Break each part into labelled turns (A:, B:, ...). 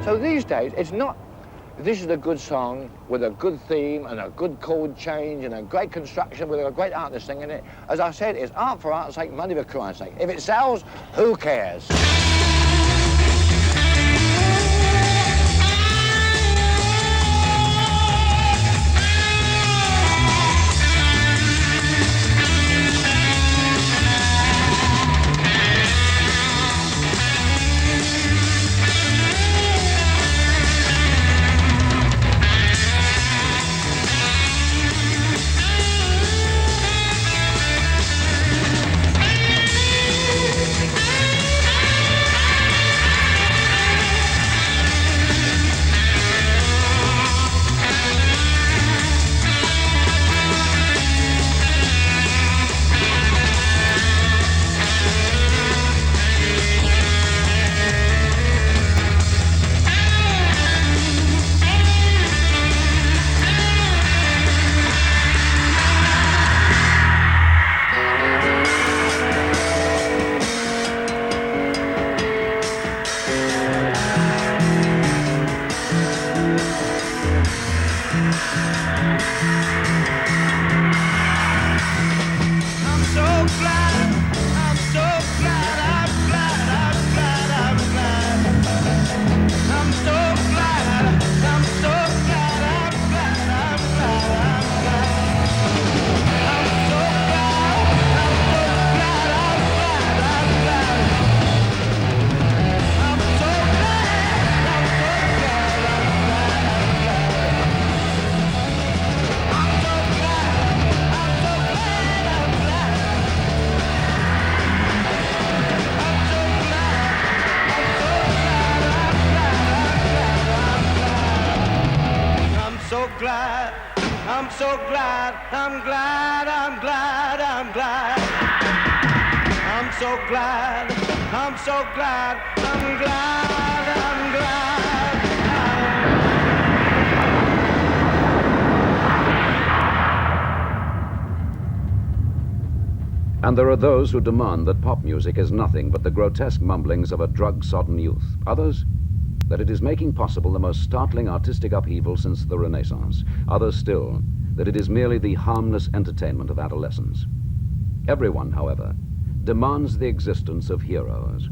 A: So these days, it's not, this is a good song with a good theme and a good chord change and a great construction with a great artist singing it. As I said, it's art for art's sake, money for Christ's sake. If it sells, who cares?
B: And there are those who demand that pop music is nothing but the grotesque mumblings of a drug-sodden youth. Others, that it is making possible the most startling artistic upheaval since the Renaissance. Others still, that it is merely the harmless entertainment of adolescence. Everyone, however, demands the existence of heroes.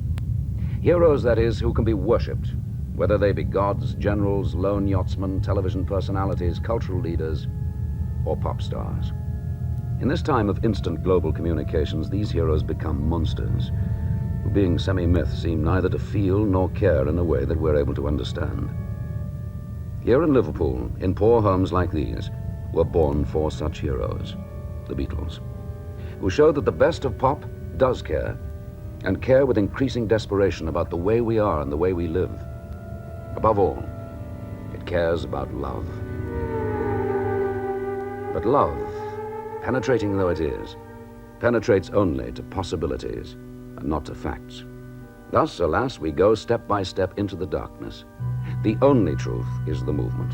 B: Heroes, that is, who can be worshipped, whether they be gods, generals, lone yachtsmen, television personalities, cultural leaders, or pop stars. In this time of instant global communications, these heroes become monsters, who, being semi-myth, seem neither to feel nor care in a way that we're able to understand. Here in Liverpool, in poor homes like these, were born four such heroes, the Beatles, who showed that the best of pop does care, and care with increasing desperation about the way we are and the way we live. Above all, it cares about love. But love, penetrating though it is, penetrates only to possibilities and not to facts. Thus, alas, we go step by step into the darkness. The only truth is the movement.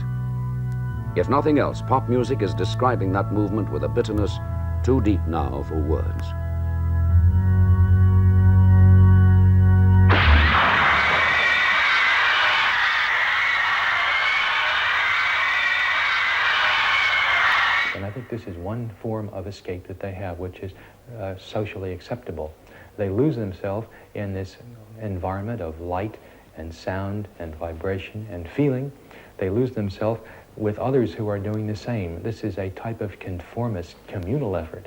B: If nothing else, pop music is describing that movement with a bitterness too deep now for words.
C: And I think this is one form of escape that they have, which is socially acceptable. They lose themselves in this environment of light and sound and vibration and feeling. They lose themselves with others who are doing the same. This is a type of conformist communal effort.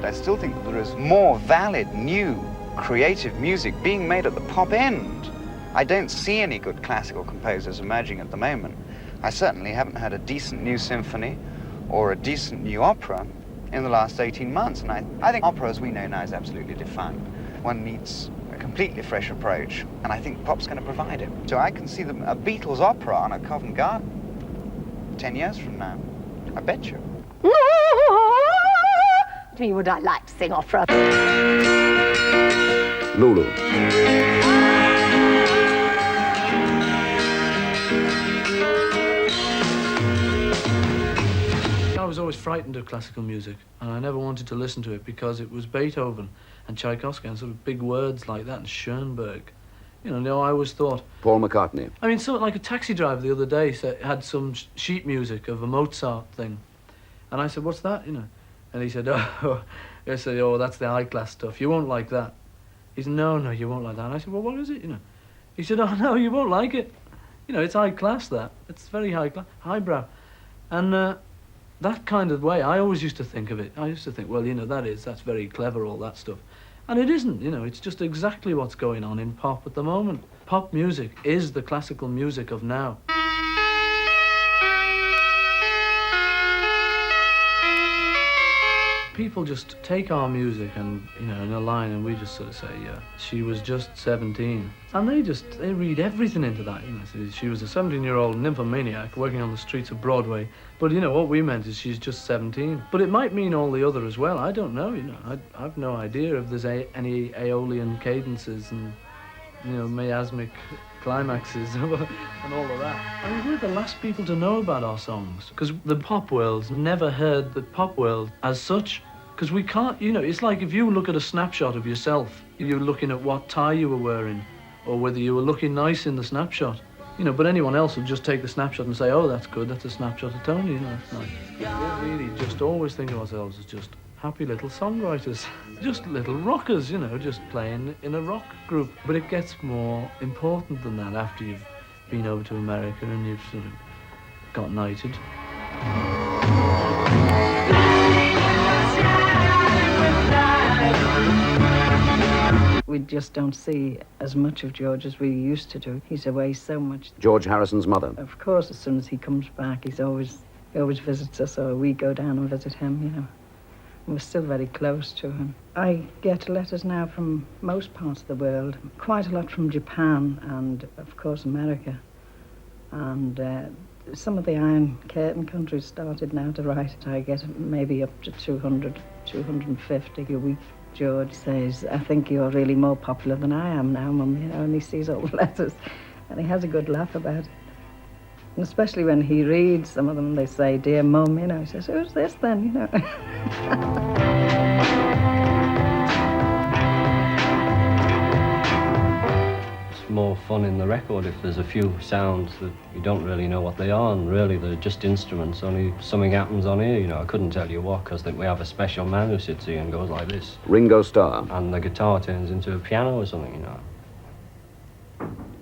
D: I still think that there is more valid, new, creative music being made at the pop end. I don't see any good classical composers emerging at the moment. I certainly haven't had a decent new symphony or a decent new opera in the last 18 months. And I think opera as we know now is absolutely defined. One needs a completely fresh approach, and I think pop's going to provide it. So I can see a Beatles opera on a Covent Garden 10 years from now. I bet you.
E: To me, would I like to sing opera?
B: Lulu.
F: I was always frightened of classical music, and I never wanted to listen to it because it was Beethoven and Tchaikovsky and sort of big words like that, and Schoenberg. You know, I always thought...
B: Paul McCartney.
F: I mean, something like a taxi driver the other day had some sheet music of a Mozart thing. And I said, what's that, you know? And he said, oh, that's the high-class stuff. You won't like that. He said, no, you won't like that. And I said, well, what is it, you know? He said, oh, no, you won't like it. You know, it's high-class, that. It's very high-class, highbrow. And that kind of way, I always used to think of it. I used to think, well, you know, that's very clever, all that stuff. And it isn't, you know, it's just exactly what's going on in pop at the moment. Pop music is the classical music of now. People just take our music and, you know, in a line, and we just sort of say, yeah, she was just 17. And they read everything into that, you know. So she was a 17-year-old nymphomaniac working on the streets of Broadway. But, you know, what we meant is she's just 17. But it might mean all the other as well. I don't know, you know. I've no idea if there's any Aeolian cadences and, you know, miasmic climaxes and all of that. I mean, we're the last people to know about our songs, because the pop world's never heard the pop world as such. Because we can't, you know, it's like if you look at a snapshot of yourself, you're looking at what tie you were wearing, or whether you were looking nice in the snapshot. You know, but anyone else would just take the snapshot and say, oh, that's good, that's a snapshot of Tony, you know, it's nice. We really just always think of ourselves as just happy little songwriters, just little rockers, you know, just playing in a rock group. But it gets more important than that after you've been over to America and you've sort of got knighted.
G: We just don't see as much of George as we used to do. He's away so much.
B: George Harrison's mother.
G: Of course, as soon as he comes back, he always visits us, or we go down and visit him, you know. And we're still very close to him. I get letters now from most parts of the world, quite a lot from Japan and, of course, America. And some of the Iron Curtain countries started now to write. I get maybe up to 200, 250 a week. George says, I think you're really more popular than I am now, Mum, you know, and he sees all the letters, and he has a good laugh about it. And especially when he reads some of them, they say, dear Mum, you know, he says, who's this then, you know?
H: More fun in the record if there's a few sounds that you don't really know what they are, and really they're just instruments, only something happens on here, you know. I couldn't tell you what, because we have a special man who sits here and goes like this.
B: Ringo Starr.
H: And the guitar turns into a piano or something, you know.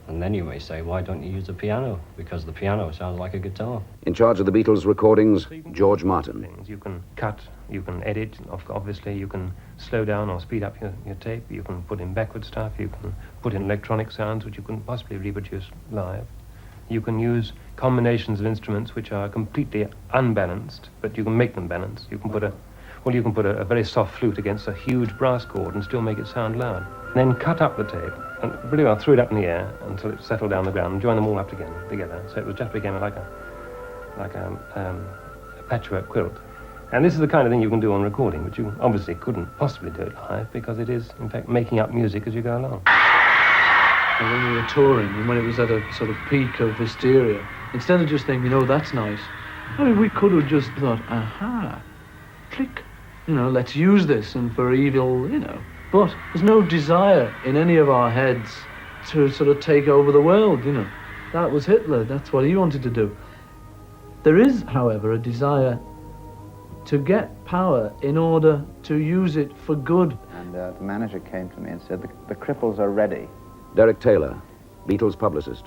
H: And then you may say, why don't you use the piano? Because the piano sounds like a guitar.
B: In charge of the Beatles recordings, George Martin.
I: You can cut, you can edit, obviously you can slow down or speed up your tape, you can put in backward stuff, you can put in electronic sounds which you can possibly reproduce live. You can use combinations of instruments which are completely unbalanced, but you can make them balanced. You can put a very soft flute against a huge brass chord and still make it sound loud. Then cut up the tape and pretty well threw it up in the air until it settled down the ground and join them all up together. So it just became like a patchwork quilt. And this is the kind of thing you can do on recording, which you obviously couldn't possibly do it live, because it is, in fact, making up music as you go along.
F: And when we were touring, and when it was at a sort of peak of hysteria, instead of just thinking, oh, that's nice, I mean, we could have just thought, aha, click, you know, let's use this, and for evil, you know. But there's no desire in any of our heads to sort of take over the world, you know. That was Hitler, that's what he wanted to do. There is, however, a desire to get power in order to use it for good.
J: And the manager came to me and said, the cripples are ready.
B: Derek Taylor, Beatles publicist.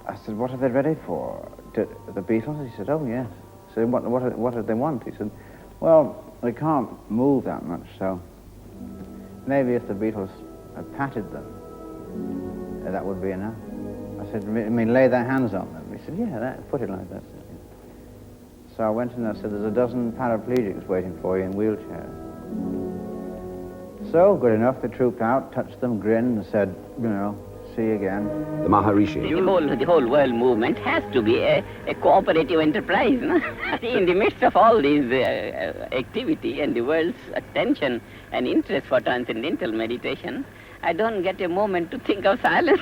J: I said, what are they ready for? The Beatles? He said, oh, yes. I said, what do they want? He said, well, they can't move that much, so maybe if the Beatles had patted them, that would be enough. I said, I mean, lay their hands on them. He said, yeah, put it like that. So I went in and I said, there's a dozen paraplegics waiting for you in wheelchairs. So, good enough, they trooped out, touched them, grinned, and said, you know, see you again.
B: The Maharishi.
K: The whole world movement has to be a cooperative enterprise. No? In the midst of all these activity and the world's attention and interest for transcendental meditation, I don't get a moment to think of silence.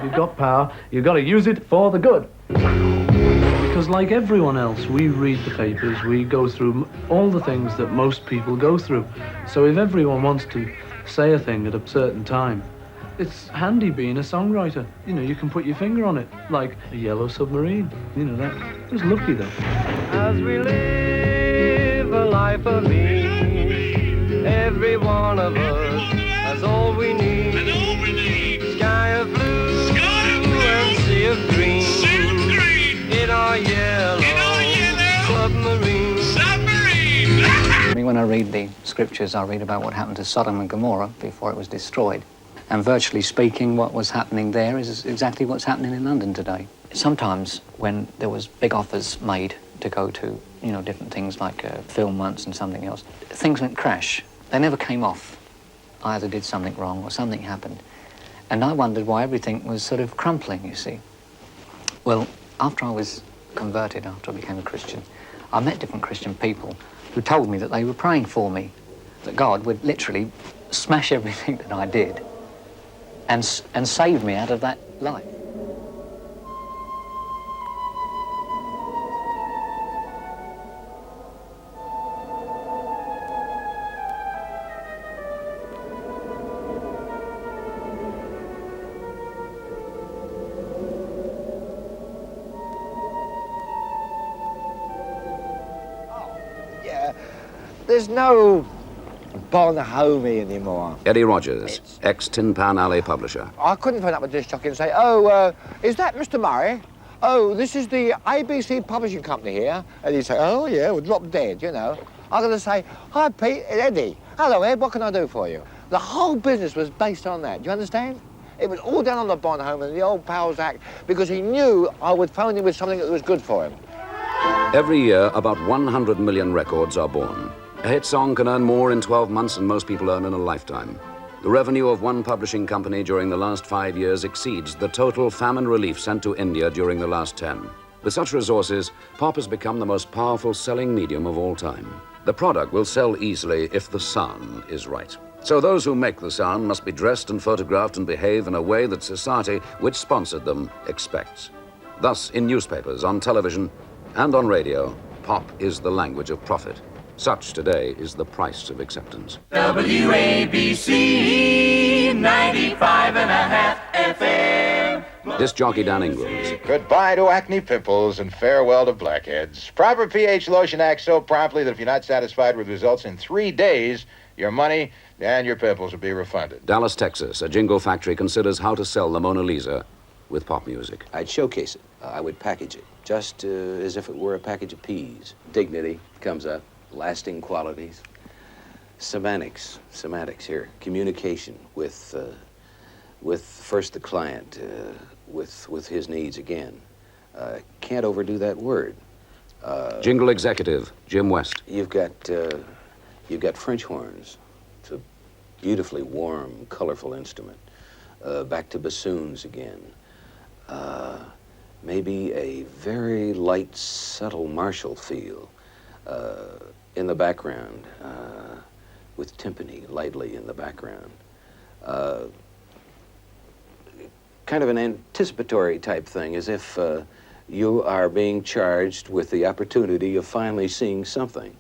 F: You've got power, you've got to use it for the good. Because like everyone else, we read the papers, we go through all the things that most people go through. So if everyone wants to say a thing at a certain time, it's handy being a songwriter. You know, you can put your finger on it, like a yellow submarine. You know, that was lucky though.
L: As we live a life of ease, every one of us has all we need. Sky of blue and sea of green. In our yellow submarine.
M: I mean, when I read the scriptures, I read about what happened to Sodom and Gomorrah before it was destroyed. And virtually speaking, what was happening there is exactly what's happening in London today. Sometimes when there was big offers made to go to, you know, different things like film once and something else, things went crash. They never came off. I either did something wrong or something happened. And I wondered why everything was sort of crumpling, you see. Well, after I was converted, after I became a Christian, I met different Christian people who told me that they were praying for me, that God would literally smash everything that I did and save me out of that life.
A: There's no Bonhomie anymore.
B: Eddie Rogers, ex-Tin Pan Alley publisher.
A: I couldn't phone up a disc jockey and say, oh, is that Mr. Murray? Oh, this is the ABC Publishing Company here. And he'd say, oh, yeah, we'll drop dead, you know. I'm going to say, hi, Pete, it's Eddie. Hello, Ed, what can I do for you? The whole business was based on that, do you understand? It was all done on the Bonhomie and the old Pals Act because he knew I would phone him with something that was good for him.
B: Every year, about 100 million records are born. A hit song can earn more in 12 months than most people earn in a lifetime. The revenue of one publishing company during the last 5 years exceeds the total famine relief sent to India during the last 10. With such resources, pop has become the most powerful selling medium of all time. The product will sell easily if the sound is right. So those who make the sound must be dressed and photographed and behave in a way that society, which sponsored them, expects. Thus, in newspapers, on television, and on radio, pop is the language of profit. Such today is the price of acceptance.
L: WABC 95.5 FM.
B: Disc jockey Dan Ingalls.
N: Goodbye to acne pimples and farewell to blackheads. Proper pH lotion acts so promptly that if you're not satisfied with results in 3 days, your money and your pimples will be refunded.
B: Dallas, Texas, a jingle factory considers how to sell the Mona Lisa with pop music.
O: I'd showcase it. I would package it, just as if it were a package of peas. Dignity comes up. Lasting qualities, semantics here, communication with first the client, with his needs again. Can't overdo that word.
B: Jingle executive Jim West.
O: You've got French horns. It's a beautifully warm, colorful instrument. Back to bassoons again. Maybe a very light, subtle Marshall feel. In the background, with timpani lightly in the background. Kind of an anticipatory type thing, as if you are being charged with the opportunity of finally seeing something.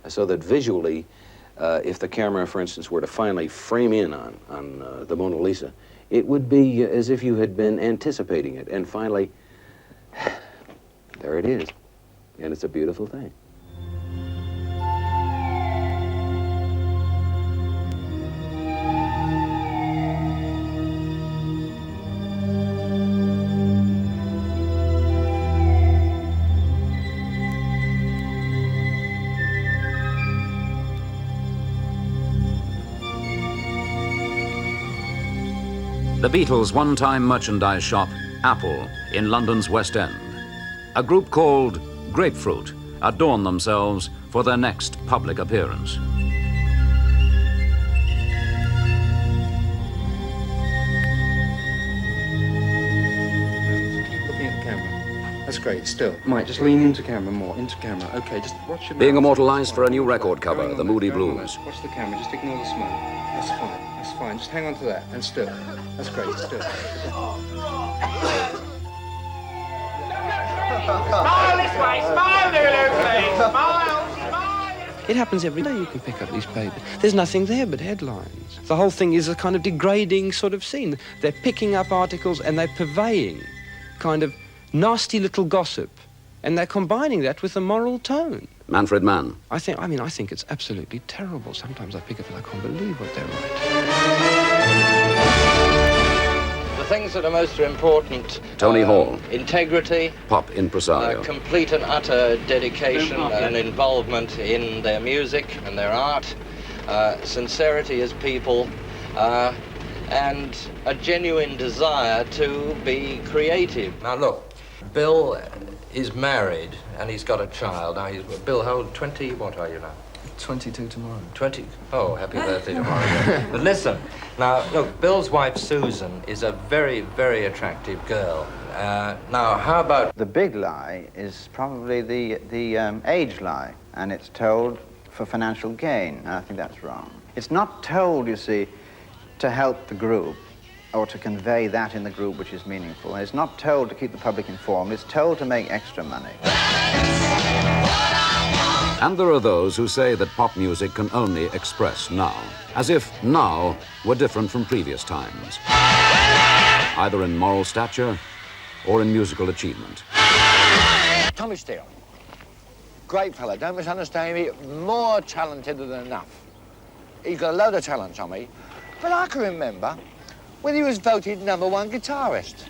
O: So that visually, if the camera, for instance, were to finally frame in on the Mona Lisa, it would be as if you had been anticipating it, and finally, there it is. And it's a beautiful thing.
B: The Beatles' one-time merchandise shop, Apple, in London's West End. A group called Grapefruit adorn themselves for their next public appearance.
P: That's great, still. Mike, just lean into camera more, into camera. Okay, just watch your
B: Being
P: mouth.
B: immortalized for a new record cover, The Moody Blues.
P: Watch the camera, just ignore the smoke. That's fine, that's fine. Just hang on to that, and still. That's great, still.
L: Smile this way, smile, Lulu, please, smile.
Q: It happens every day you can pick up these papers. There's nothing there but headlines. The whole thing is a kind of degrading sort of scene. They're picking up articles and they're purveying kind of nasty little gossip. And they're combining that with a moral tone.
B: Manfred Mann.
Q: I think it's absolutely terrible. Sometimes I pick up and I can't believe what they're writing.
R: The things that are most important.
B: Tony Hall.
R: Integrity.
B: Pop impresario.
R: Complete and utter dedication and involvement in their music and their art. Sincerity as people. And a genuine desire to be creative. Now look, Bill is married and he's got a child. Now, Bill, how old? 20, what are you now?
F: 22 tomorrow.
R: 20? Oh, happy birthday tomorrow. But listen, now, look, Bill's wife, Susan, is a very, very attractive girl. Now, how about...
J: The big lie is probably the age lie, and it's told for financial gain, and I think that's wrong. It's not told, you see, to help the group, or to convey that in the group which is meaningful. And it's not told to keep the public informed, it's told to make extra money.
B: And there are those who say that pop music can only express now, as if now were different from previous times, either in moral stature or in musical achievement.
A: Tommy Steele, great fella, don't misunderstand me, more talented than enough. He's got a load of talent, Tommy, but I can remember when he was voted #1 guitarist.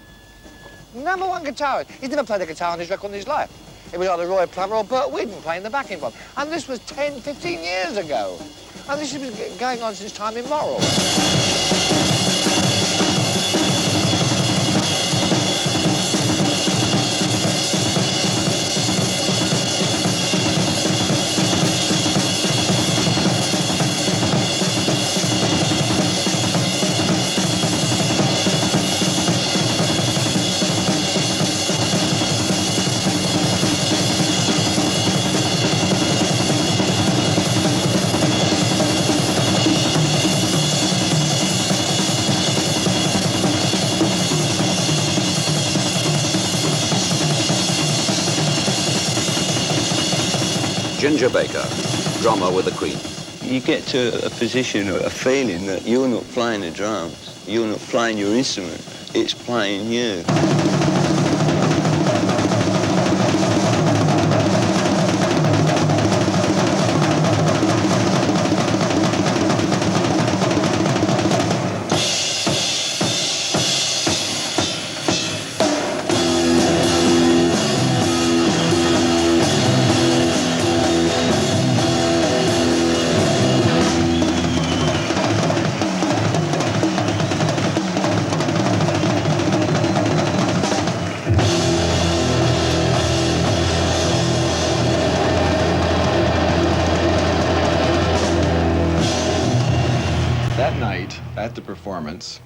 A: #1 guitarist. He's never played a guitar on his record in his life. It was either Roy Plummer or Burt Whedon playing the backing for him. And this was 10, 15 years ago. And this has been going on since time immemorial.
B: Ginger Baker, drummer with the Cream.
S: You get to a position or a feeling that you're not playing the drums, you're not playing your instrument, it's playing you.
T: At the performance,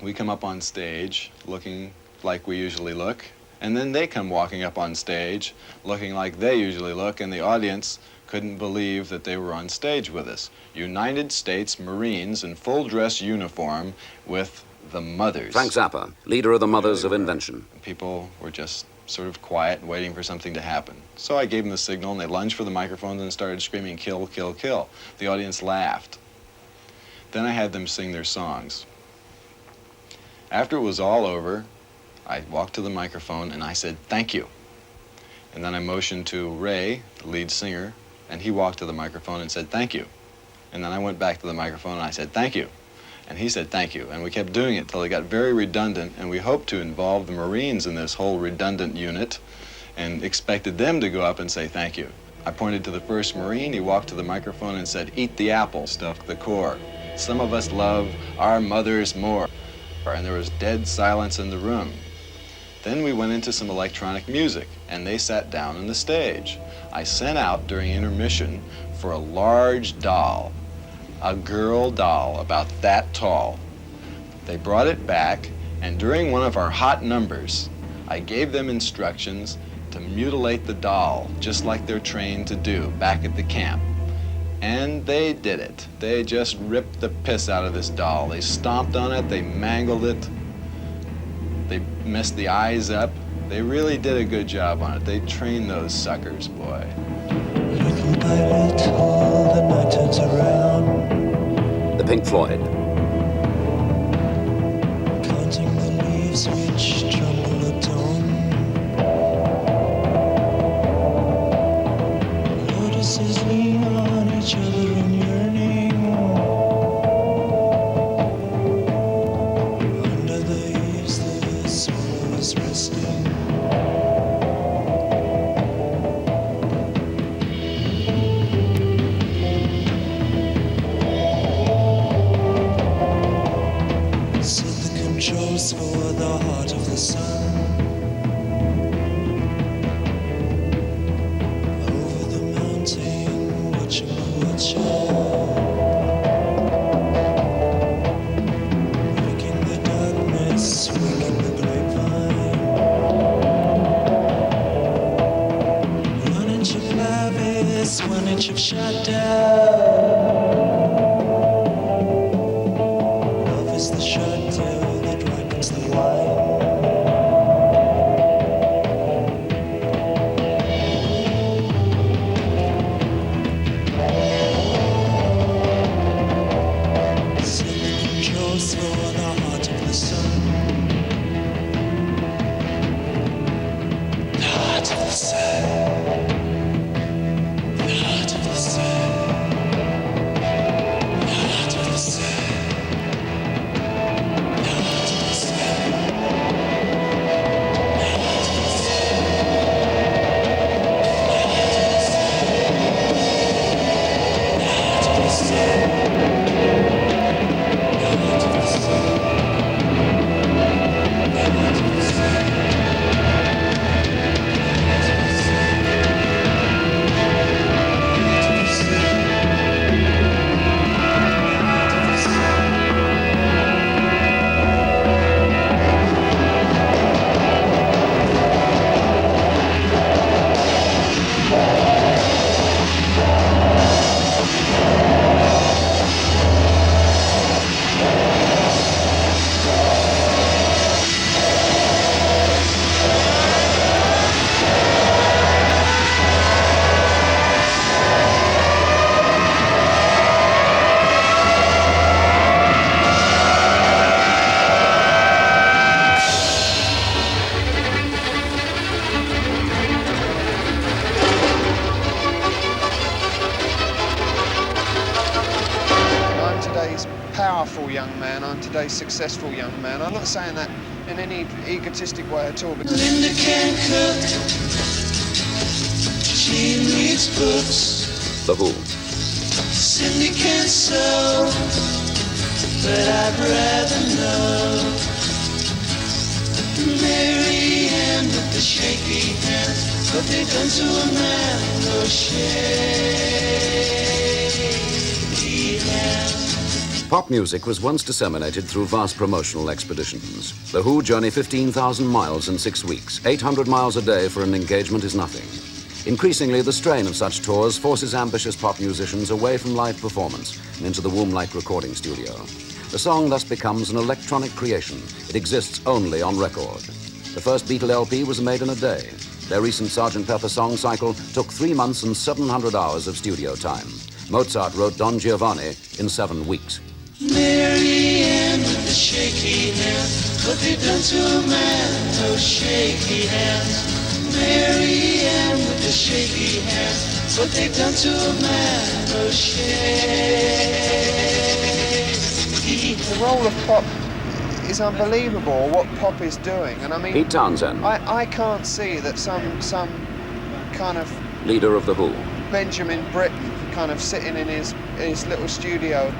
T: we come up on stage looking like we usually look, and then they come walking up on stage looking like they usually look, and the audience couldn't believe that they were on stage with us. United States Marines in full dress uniform with the Mothers.
B: Frank Zappa, leader of the Mothers of Invention.
T: People were just sort of quiet, waiting for something to happen. So I gave them the signal, and they lunged for the microphones and started screaming, "Kill, kill, kill." The audience laughed. Then I had them sing their songs. After it was all over, I walked to the microphone and I said, "Thank you." And then I motioned to Ray, the lead singer, and he walked to the microphone and said, "Thank you." And then I went back to the microphone and I said, "Thank you." And he said, "Thank you." And we kept doing it till it got very redundant, and we hoped to involve the Marines in this whole redundant unit and expected them to go up and say, "Thank you." I pointed to the first Marine, he walked to the microphone and said, "Eat the apple," stuffed the core. "Some of us love our mothers more." And there was dead silence in the room. Then we went into some electronic music, and they sat down on the stage. I sent out during intermission for a large doll, a girl doll about that tall. They brought it back, and during one of our hot numbers, I gave them instructions to mutilate the doll, just like they're trained to do back at the camp. And they did it. They just ripped the piss out of this doll. They stomped on it, they mangled it, they messed the eyes up. They really did a good job on it. They trained those suckers, boy.
L: Little by little, the night turns around.
B: The Pink Floyd.
L: Counting the leaves which tremble at dawn. Lotuses lean on each other in yearning. Under the eaves the swallow is resting. Set the controls for the heart of the sun. Over the mountain, watching the watcher. Breaking the darkness, waking the grapevine. 1 inch of lavis, 1 inch of shadow. Love is the shadow that ripens the wine. Set the controls for the heart of the sun. The heart of the sun. The heart of the sun. The heart of the sun. The heart of the sun. The heart of the sun. The heart of the sun.
U: I'm today's powerful young man, I'm today's successful young man. I'm not saying that in any egotistic way at all. But
L: Linda can cook. She reads books.
B: The Who.
L: Cindy can sew. But I'd rather know Mary Ann with the shaky hands. What they done to a man, those shaky hands.
B: Pop music was once disseminated through vast promotional expeditions. The Who journey 15,000 miles in 6 weeks. 800 miles a day for an engagement is nothing. Increasingly, the strain of such tours forces ambitious pop musicians away from live performance and into the womb-like recording studio. The song thus becomes an electronic creation. It exists only on record. The first Beatle LP was made in a day. Their recent Sgt. Pepper song cycle took 3 months and 700 hours of studio time. Mozart wrote Don Giovanni in 7 weeks.
L: Mary Ann with the shaky hands. What they done to a man, those shaky hands. Mary Ann with the shaky hands. What they done to a man, those shaky.
U: the role of pop is unbelievable, what pop is doing. And I mean,
B: Pete Townsend,
U: I can't see that some kind of
B: leader of The Who.
U: Benjamin Britten kind of sitting in his little studio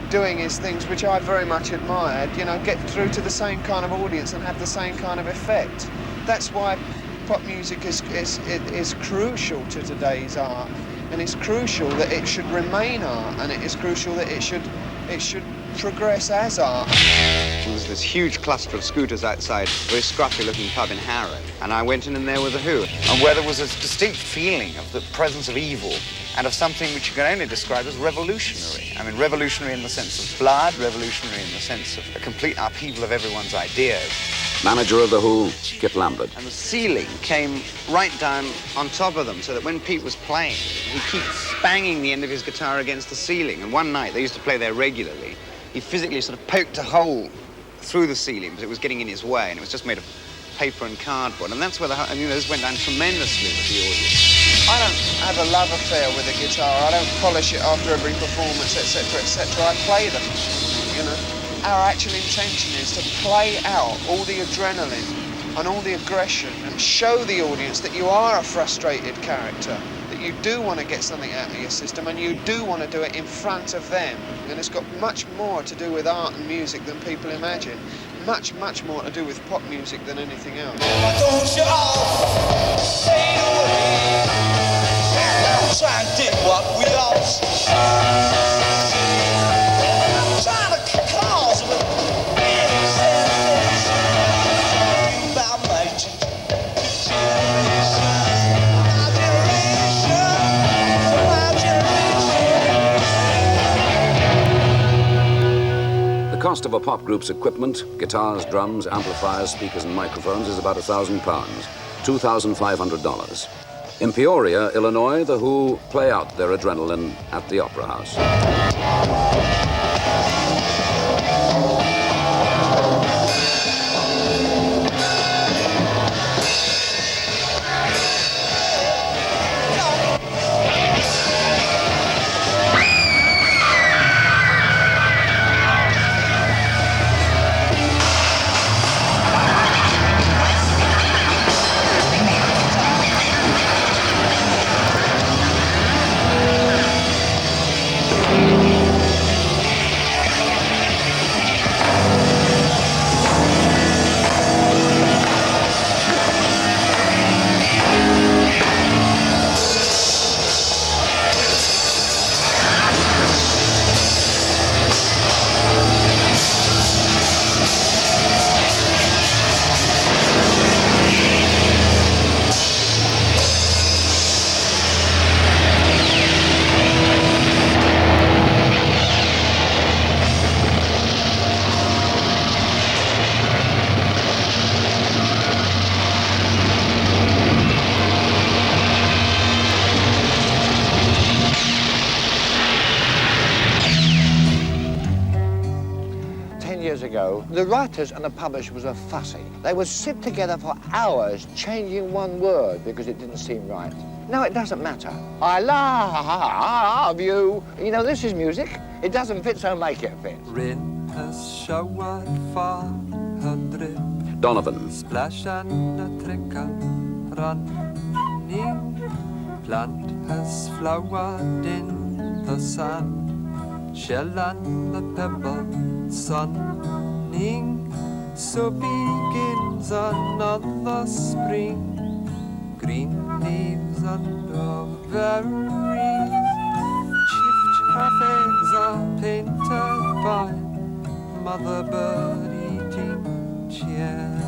U: doing his things, which I very much admired, you know, get through to the same kind of audience and have the same kind of effect. That's why pop music is crucial to today's art, and it's crucial that it should remain art, and it is crucial that it should progress as art.
D: There was this huge cluster of scooters outside a very scruffy-looking pub in Harrow, and I went in there with The Who, and where there was a distinct feeling of the presence of evil and of something which you can only describe as revolutionary. I mean, revolutionary in the sense of blood, revolutionary in the sense of a complete upheaval of everyone's ideas.
B: Manager of The Who, Kit Lambert.
D: And the ceiling came right down on top of them, so that when Pete was playing, he keeps banging the end of his guitar against the ceiling. And one night, they used to play there regularly, he physically sort of poked a hole through the ceiling because it was getting in his way, and it was just made of paper and cardboard. And that's where this went down tremendously with the audience.
U: I don't have a love affair with a guitar. I don't polish it after every performance, etc., etc. I play them, you know. Our actual intention is to play out all the adrenaline and all the aggression and show the audience that you are a frustrated character, that you do want to get something out of your system and you do want to do it in front of them. And it's got much more to do with art and music than people imagine. Much, much more to do with pop music than anything else.
L: Don't you all fade away? Try and did what we lost. Trying to cause with about my
B: The cost of a pop group's equipment, guitars, drums, amplifiers, speakers and microphones is about £1,000, $2,500. In Peoria, Illinois, The Who play out their adrenaline at the Opera House.
A: The writers and the publishers were fussy. They would sit together for hours changing one word because it didn't seem right. Now it doesn't matter. I love you. You know, this is music. It doesn't fit, so make it fit.
L: Rain has showered 400
B: Donovan.
L: splashande trickle running. Plant has flowered in the sand. Shell and the pebble sunning. So begins another spring. Green leaves and berries. Chiff-chaff eggs are painted by mother bird eating cherries.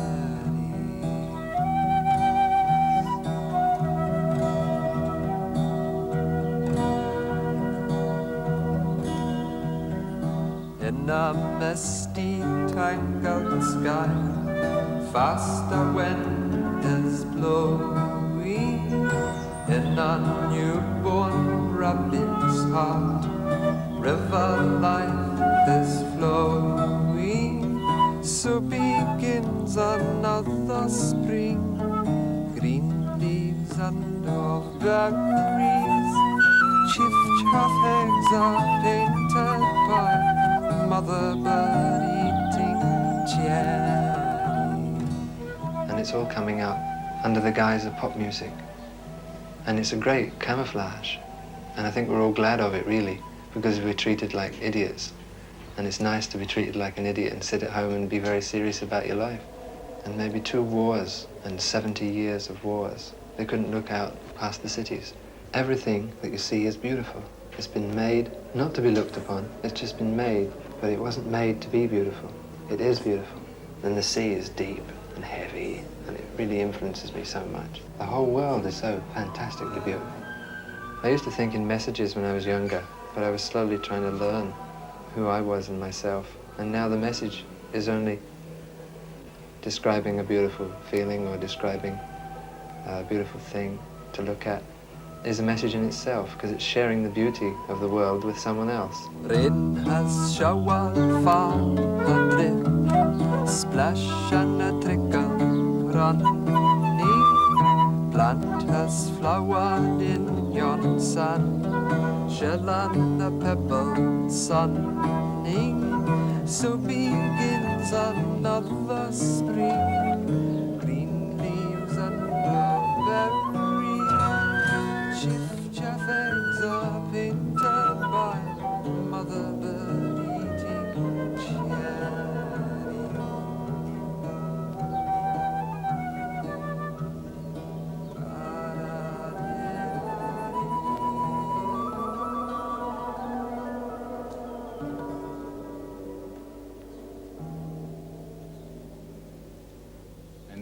L: In a misty, tangled sky, faster wind is blowing. In a newborn rabbit's heart, river life is flowing. So begins another spring. Green leaves and of berries. Chiff-chaff eggs are painted by mother bird eating cherry.
C: And it's all coming out under the guise of pop music. And it's a great camouflage. And I think we're all glad of it, really, because we're treated like idiots. And it's nice to be treated like an idiot and sit at home and be very serious about your life. And maybe 2 wars and 70 years of wars, they couldn't look out past the cities. Everything that you see is beautiful. It's been made not to be looked upon. It's just been made but it wasn't made to be beautiful. It is beautiful. And the sea is deep and heavy, and it really influences me so much. The whole world is so fantastically beautiful. I used to think in messages when I was younger, but I was slowly trying to learn who I was and myself. And now the message is only describing a beautiful feeling or describing a beautiful thing to look at. Is a message in itself, because it's sharing the beauty of the world with someone else.
L: Splash and a trickle running. Plant has flowered in yon sun. Shell and a pebble sunning. So begins another spring. Green leaves and blueberries. Shift your eggs are painted by mother bird eating cherry.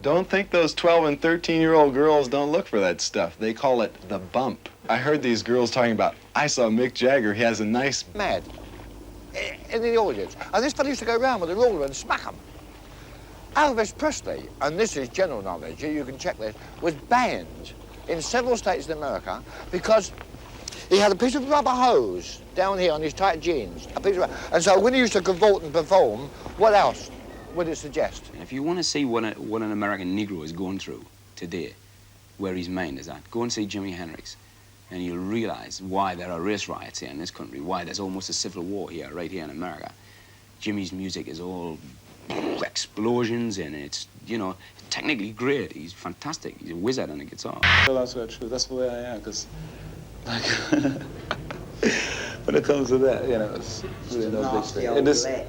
T: Don't think those 12 and 13-year-old girls don't look for that stuff. They call it the bump. I heard these girls talking about, I saw Mick Jagger, he has a nice...
A: Mad. In the audience. And this fellow used to go around with a ruler and smack them. Elvis Presley, and this is general knowledge, you can check this, was banned in several states in America because he had a piece of rubber hose down here on his tight jeans. A piece of rubber. And so when he used to cavort and perform, what else would it suggest?
E: If you want to see what an American Negro is going through today, where his mind is at, go and see Jimi Hendrix, and you'll realize why there are race riots here in this country, why there's almost a civil war here, right here in America. Jimmy's music is all explosions, and it's, you know, technically great. He's fantastic. He's a wizard on the guitar.
V: Well, that's not true. That's the way I am, because, like, when it comes to that, you know, it's really no big thing.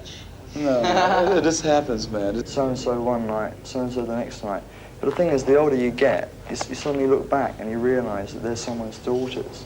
V: No, it just happens, man.
W: So-and-so one night, so-and-so the next night. But the thing is, the older you get, you suddenly look back and you realise that they're someone's daughters.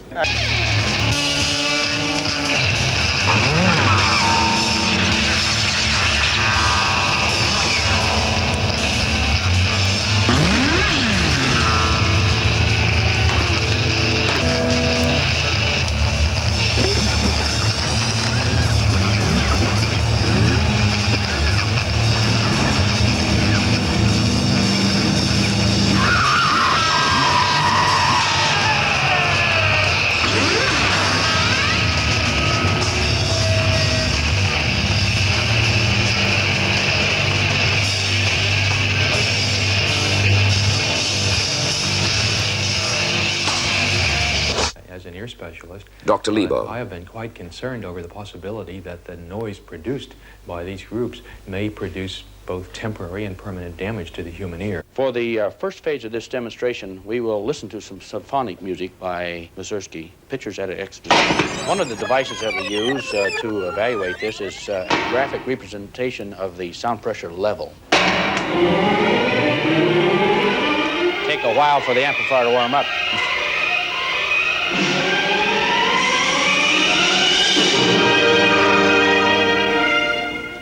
X: Specialist.
B: Dr. Lebo.
X: I have been quite concerned over the possibility that the noise produced by these groups may produce both temporary and permanent damage to the human ear.
Y: For the first phase of this demonstration, we will listen to some symphonic music by Mussorgsky, Pictures at an Exposition. One of the devices that we use to evaluate this is a graphic representation of the sound pressure level. Take a while for the amplifier to warm up.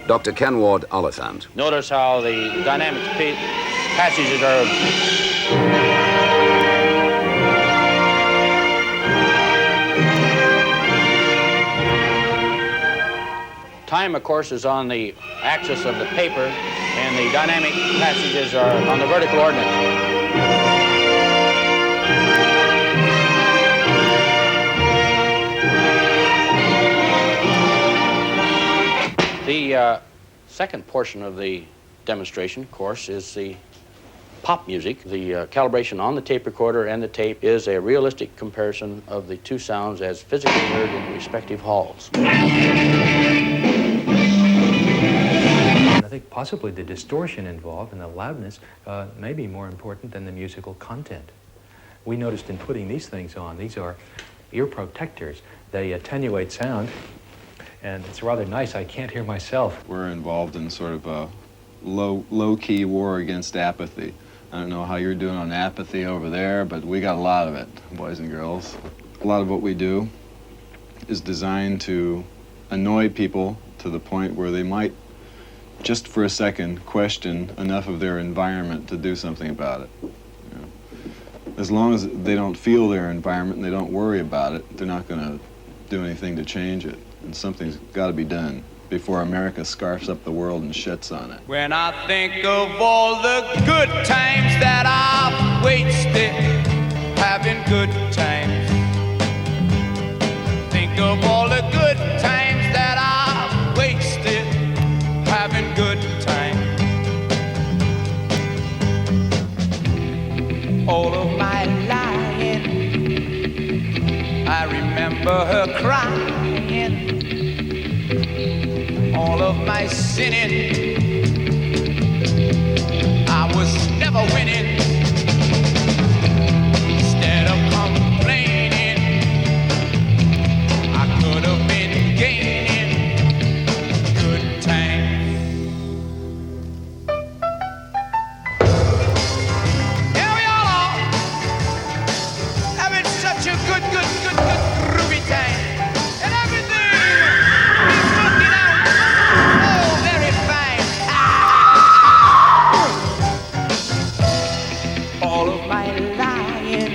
B: Dr. Kenward Oliphant.
Y: Notice how the dynamic passages are... Time, of course, is on the axis of the paper, and the dynamic passages are on the vertical ordinate. The second portion of the demonstration, of course, is the pop music. The calibration on the tape recorder and the tape is a realistic comparison of the two sounds as physically heard in the respective halls.
X: I think possibly the distortion involved and the loudness may be more important than the musical content. We noticed in putting these things on, these are ear protectors. They attenuate sound. And it's rather nice. I can't hear myself.
T: We're involved in sort of a low-key war against apathy. I don't know how you're doing on apathy over there, but we got a lot of it, boys and girls. A lot of what we do is designed to annoy people to the point where they might, just for a second, question enough of their environment to do something about it. You know? As long as they don't feel their environment and they don't worry about it, they're not going to do anything to change it. And something's got to be done before America scarfs up the world and shits on it.
L: When I think of all the good times that I've wasted, having good times. Think of all the good times that I've wasted, having good times. All of my lying, I remember her crying. All of my sinning, I was never winning. Instead of complaining, I could have been gaining good times. Here we all are, having such a good groovy time. And everything is working out. Oh, very fine. All of my lying,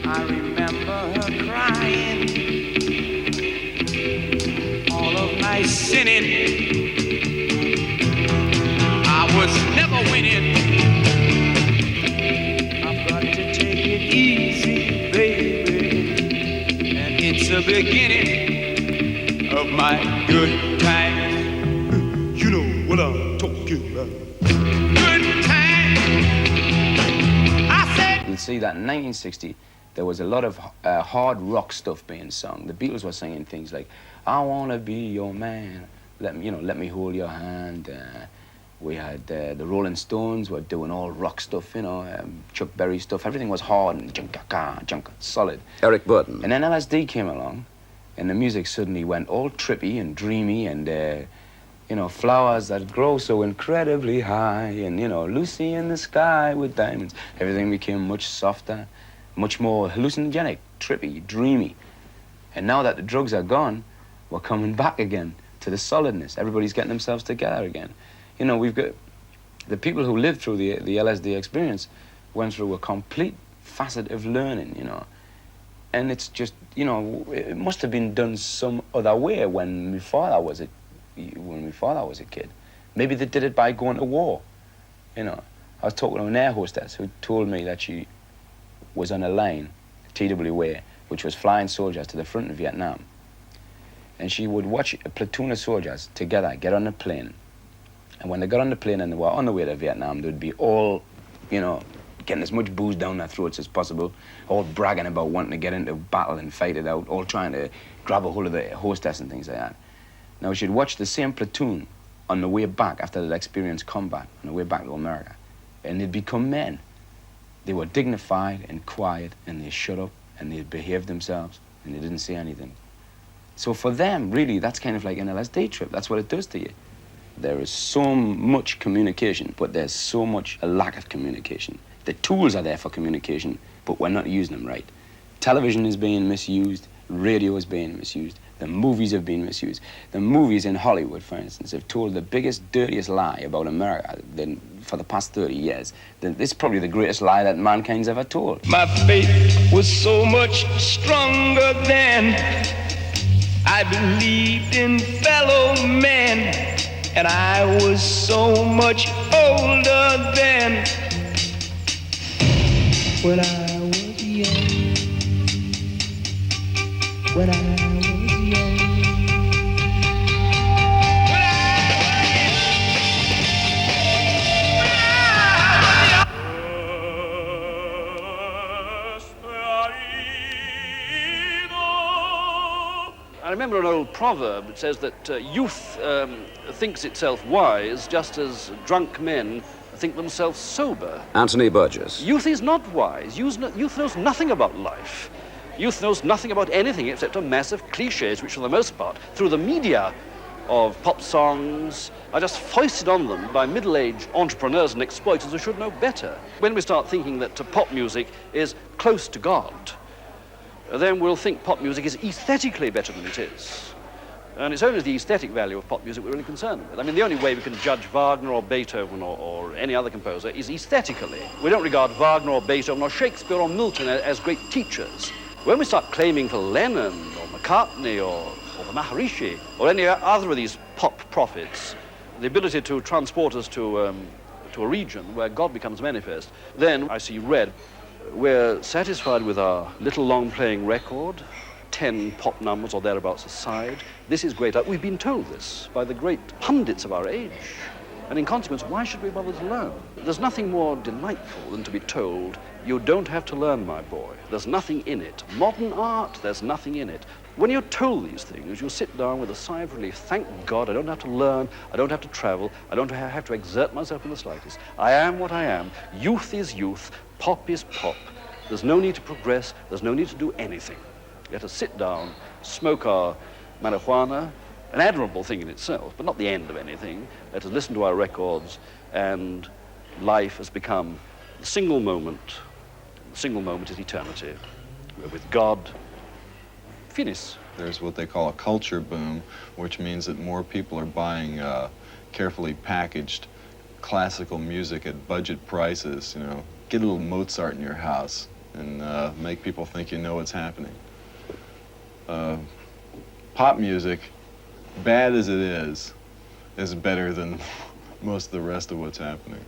L: I remember her crying. All of my sinning, I was never winning. I've got to take it easy, baby, and it's the beginning of my good time. You know what I'm talking about. Good time. I said.
E: You'll see that in 1960, there was a lot of hard rock stuff being sung. The Beatles were singing things like, "I wanna be your man, let me hold your hand." We had the Rolling Stones were doing all rock stuff, Chuck Berry stuff. Everything was hard and junka, solid.
B: Eric Burden.
E: And then LSD came along, and the music suddenly went all trippy and dreamy, and flowers that grow so incredibly high, and Lucy in the sky with diamonds. Everything became much softer, much more hallucinogenic, trippy, dreamy. And now that the drugs are gone, we're coming back again to the solidness. Everybody's getting themselves together again. We've got the people who lived through the LSD experience went through a complete facet of learning, and it's just, it must have been done some other way when my father was a kid. Maybe they did it by going to war. I was talking to an air hostess who told me that she was on a line, TWA, which was flying soldiers to the front of Vietnam, and she would watch a platoon of soldiers together get on a plane. And when they got on the plane and they were on the way to Vietnam, they'd be all, getting as much booze down their throats as possible, all bragging about wanting to get into battle and fight it out, all trying to grab a hold of the hostess and things like that. Now, she'd watch the same platoon on the way back after they'd experienced combat, on the way back to America, and they'd become men. They were dignified and quiet, and they shut up, and they behaved themselves, and they didn't say anything. So for them, really, that's kind of like an LSD trip. That's what it does to you. There is so much communication, but there's so much a lack of communication. The tools are there for communication, but we're not using them right. Television is being misused, radio is being misused, the movies have been misused. The movies in Hollywood, for instance, have told the biggest, dirtiest lie about America for the past 30 years. This is probably the greatest lie that mankind's ever told.
L: My faith was so much stronger then. I believed in fellow men. And I was so much older then. When I was young. When I was young.
G: I remember an old proverb that says that youth thinks itself wise just as drunk men think themselves sober.
B: Anthony Burgess.
G: Youth is not wise. Youth knows nothing about life. Youth knows nothing about anything except a mass of cliches, which for the most part, through the media of pop songs, are just foisted on them by middle-aged entrepreneurs and exploiters who should know better. When we start thinking that pop music is close to God, then we'll think pop music is aesthetically better than it is. And it's only the aesthetic value of pop music we're really concerned with. I mean, the only way we can judge Wagner or Beethoven or any other composer is aesthetically. We don't regard Wagner or Beethoven or Shakespeare or Milton as great teachers. When we start claiming for Lennon or McCartney or the Maharishi or any other of these pop prophets the ability to transport us to a region where God becomes manifest, then I see red. We're satisfied with our little long-playing record, 10 pop numbers or thereabouts aside. This is great. We've been told this by the great pundits of our age. And in consequence, why should we bother to learn? There's nothing more delightful than to be told, you don't have to learn, my boy. There's nothing in it. Modern art, there's nothing in it. When you're told these things, you sit down with a sigh of relief. Thank God I don't have to learn, I don't have to travel, I don't have to exert myself in the slightest. I am what I am. Youth is youth, pop is pop. There's no need to progress, there's no need to do anything. Let us sit down, smoke our marijuana, an admirable thing in itself, but not the end of anything. Let us listen to our records, and life has become the single moment. The single moment is eternity. We're with God. Finis.
T: There's what they call a culture boom, which means that more people are buying carefully packaged classical music at budget prices. You know, get a little Mozart in your house and make people think you know what's happening. Pop music, bad as it is better than most of the rest of what's happening.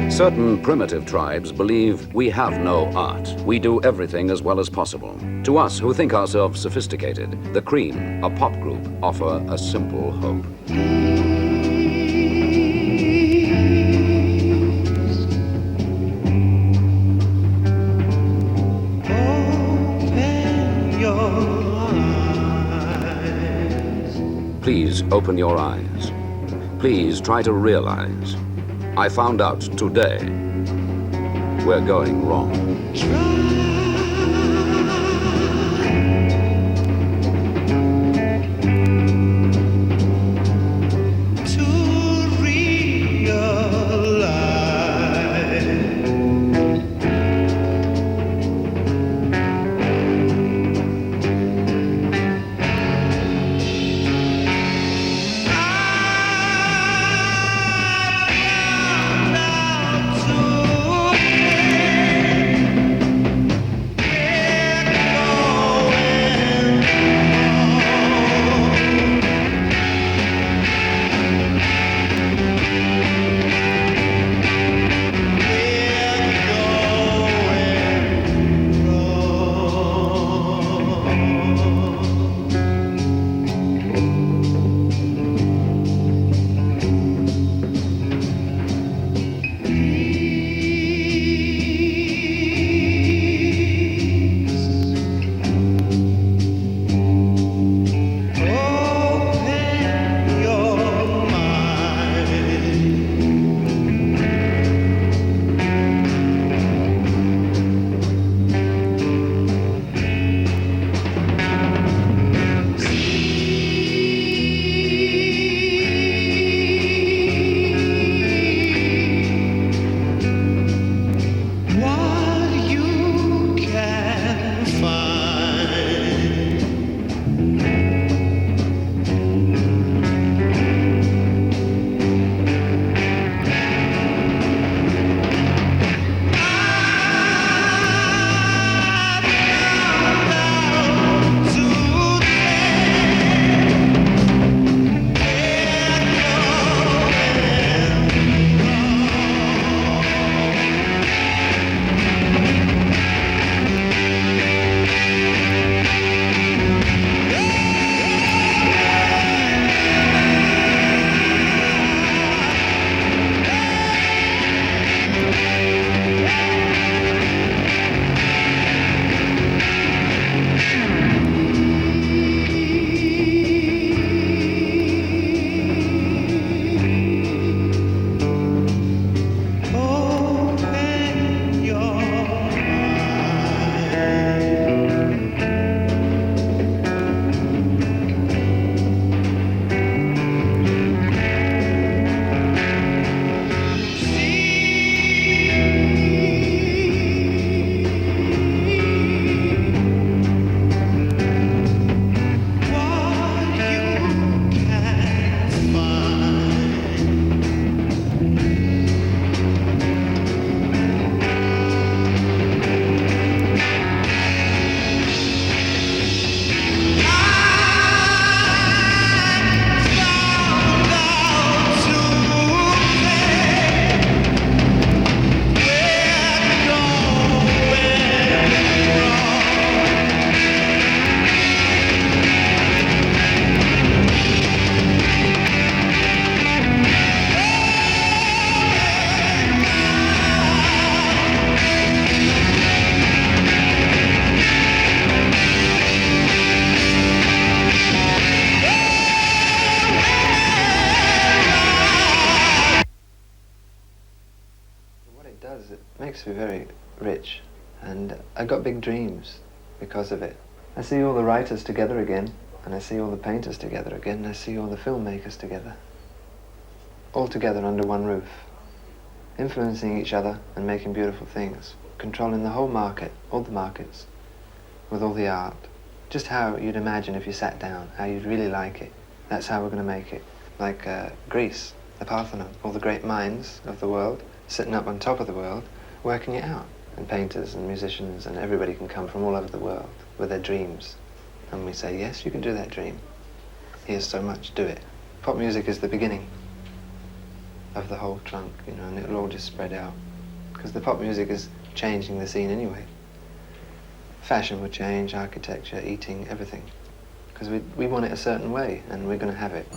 B: Certain primitive tribes believe we have no art. We do everything as well as possible. To us, who think ourselves sophisticated, the Cream, a pop group, offer a simple hope. Please open your eyes. Please try to realize. I found out today we're going wrong.
C: It does. It makes me very rich. And I got big dreams because of it. I see all the writers together again, and I see all the painters together again, and I see all the filmmakers together. All together under one roof, influencing each other and making beautiful things, controlling the whole market, all the markets, with all the art. Just how you'd imagine if you sat down, how you'd really like it. That's how we're going to make it. Like Greece, the Parthenon, all the great minds of the world, sitting up on top of the world, working it out. And painters and musicians and everybody can come from all over the world with their dreams. And we say, yes, you can do that dream. Here's so much, do it. Pop music is the beginning of the whole trunk, you know, and it'll all just spread out. Because the pop music is changing the scene anyway. Fashion will change, architecture, eating, everything. Because we want it a certain way, and we're going to have it.